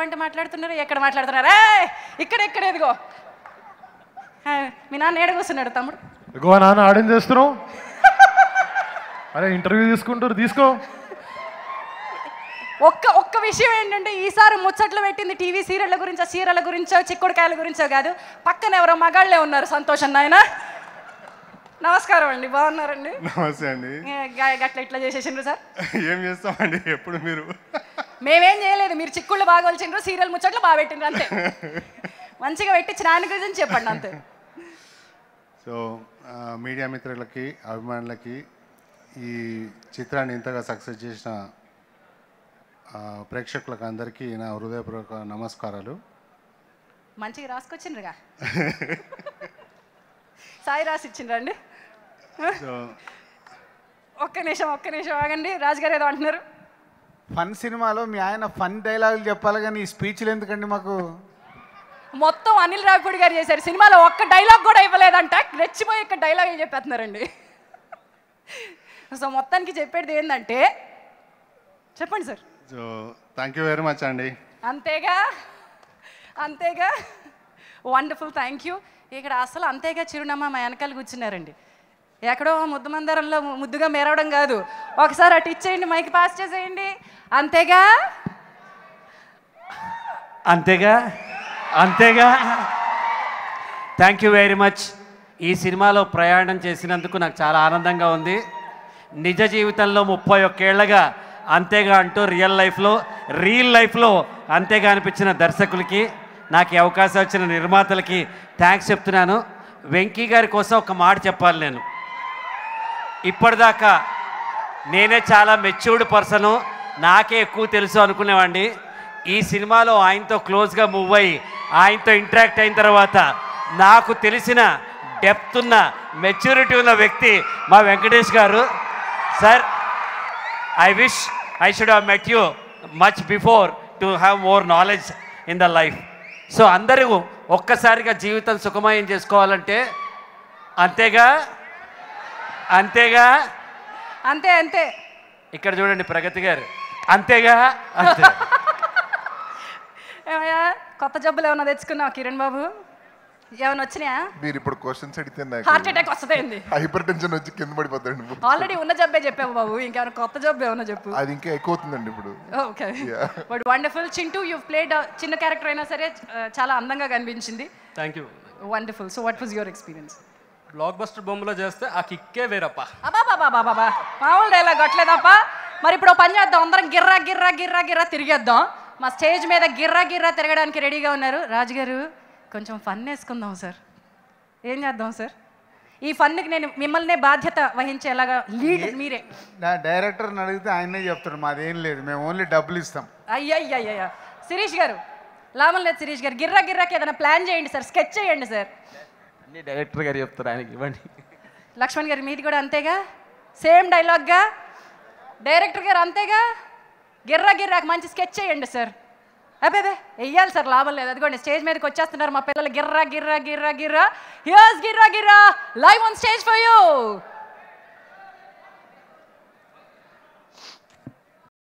అంటే మాట్లాడుతున్నారు, ఎక్కడ మాట్లాడుతున్నారా? ఇక్కడ ఎదిగో మీ నాన్న ఏడ కూర్చున్నాడు తమ్ముడు. ఎగో నాన్న ఆడేం చేస్తున్నావు? అరే ఇంటర్వ్యూ తీసుకుంటారు, తీసుకో. ఒక్క విషయం ఏంటంటే ఈసారి ముచ్చట్లు పెట్టింది టీవీ సీరియళ్ళ గురించో, సీరియళ్ళ గురించో, చిక్కుడుకాయల గురించో కాదు, పక్కన ఎవరో మగాళ్ళే ఉన్నారు. సంతోషం నాయన. నమస్కారం అండి, బాగున్నారండి? నమస్తే అండి. గట్ల ఇట్లా చేసేసిండ్రు సార్. ఏం చేస్తామండి ఎప్పుడు మీరు? మేమేం చేయలేదు, మీరు చిక్కుళ్ళు బాగా వలిచిండ్రు, సీరియల్ ముచ్చట్లు బాగా పెట్టిండ్రు అంతే. మంచిగా పెట్టించిన ఆయన గురించి చెప్పండి అంతే. సో మీడియా మిత్రులకి, అభిమానులకి, ఈ చిత్రాన్ని ఇంతగా సక్సెస్ చేసిన ప్రేక్షకులకు అందరికీ నా హృదయపూర్వక నమస్కారాలు. మంచిగా రాసుకొచ్చిండ్రుగా. సాయి రాసి ఇచ్చిండ్రండి. ఒక్క నిమిషం ఆగండి, రాజుగారు ఏదో అంటున్నారు. ఫన్ సినిమాలో మీ ఆయన ఫన్ డైలాగులు చెప్పాలి కానీ ఈ స్పీచ్లు ఎందుకండి మాకు? మొత్తం అనిల్ రావిపూడి గారు చేశారు. సినిమాలో ఒక్క డైలాగ్ కూడా ఇవ్వలేదంట, రెచ్చిపోయి ఇక్కడ డైలాగులు చెప్పేస్తున్నారండి. సో మొత్తానికి చెప్పేది ఏంటంటే, చెప్పండి sir. So thank you very much అండి. అంతేగా వండర్ఫుల్, థ్యాంక్ యూ. ఇక్కడ అసలు అంతేగా చిరునమ్మ మా వెనకాల కూర్చున్నారండి. ఎక్కడో ముద్దు మందరంలో ముద్దుగా మెరవడం కాదు, ఒకసారి అటు ఇచ్చేయండి, మైక్ పాస్ చేసేయండి. అంతేగా థ్యాంక్ యూ వెరీ మచ్. ఈ సినిమాలో ప్రయాణం చేసినందుకు నాకు చాలా ఆనందంగా ఉంది. నిజ జీవితంలో 31 ఏళ్లగా అంతేగా అంటూ రియల్ లైఫ్లో అంతేగా అనిపించిన దర్శకులకి, నాకు ఈ అవకాశం వచ్చిన నిర్మాతలకి థ్యాంక్స్ చెప్తున్నాను. వెంకీ గారి కోసం ఒక మాట చెప్పాలి. నేను ఇప్పటిదాకా నేనే చాలా మెచ్యూర్డ్ పర్సను, నాకే ఎక్కువ తెలుసు అనుకునేవాడిని. ఈ సినిమాలో ఆయనతో క్లోజ్గా మూవ్ అయ్యి ఆయనతో ఇంటరాక్ట్ అయిన తర్వాత నాకు తెలిసిన డెప్త్ ఉన్న, మెచ్యూరిటీ ఉన్న వ్యక్తి మా వెంకటేష్ గారు. Sir, I wish I should have met you much before to have more knowledge in the life. So అందరూ ఒక్కసారిగా జీవితం సుఖమయం చేసుకోవాలంటే అంతేగా. ఇక్కడ చూడండి ప్రగతి గారు, అంతేగా. ఏమయ్యా, కొత్త జబ్బులు ఏమైనా తెచ్చుకున్నావు కిరణ్ బాబు? ఏమైనా వచ్చినాయా? మీరు ఇప్పుడు క్వశ్చన్స్ అడిగితే హార్ట్ అటాక్ వస్తుంది, హైపర్ టెన్షన్ వచ్చి కింద పడిపోతాడు. ఆల్రెడీ ఉన్న జబ్బే చెప్పావు బాబు, ఇంకేమైనా కొత్త జబ్బు ఏమైనా చెప్పు. అది ఇంకా ఎక్కువ అవుతుందండి ఇప్పుడు. Okay, but wonderful. Chintu, you played చిన్న క్యారెక్టర్ అయినా సరే చాలా అందంగా కనిపించింది. Thank you. Wonderful. So what was your experience? Block buster బొమ్మలో చేస్తే ఆ కిక్కే వేరప్ప. అబాబాబాబాబా, మామూలు డైలాగ్ కొట్టలేదప్ప. మరి ఇప్పుడు పని చేద్దాం, అందరం గిర్రా తిరిగేద్దాం. మా స్టేజ్ మీద గిర్రా తిరగడానికి రెడీగా ఉన్నారు. రాజుగారు కొంచెం ఫన్ వేసుకుందాం సార్. ఏం చేద్దాం సార్? ఈ ఫన్కి నేను మిమ్మల్ని బాధ్యత వహించేలాగా లీడ్ మీరే. నా డైరెక్టర్ని అడిగితే ఆయనే చెప్తాడు, మాదేం లేదు, మేము ఓన్లీ డబ్బులు ఇస్తాం. అయ్యయ్యయ్యా, శిరీష్ గారు, లాభం లేదు శిరీష్ గారు, గిర్రాకి ఏదైనా ప్లాన్ చేయండి సార్, స్కెచ్ చేయండి సార్. అన్ని డైరెక్టర్ గారు చెప్తారు, ఆయనకి ఇవ్వండి. లక్ష్మణ్ గారు, మీది కూడా అంతేగా? సేమ్ డైలాగ్గా డైరెక్టర్ గారు అంతేగా? గిర్రాకి మంచి స్కెచ్ చేయండి సార్. అబ్బే వెయ్యాలి సార్, లాభం లేదు. అదిగోండి స్టేజ్ మీదకి వచ్చేస్తున్నారు మా పిల్లలు. Girra here's Girra live on stage for you.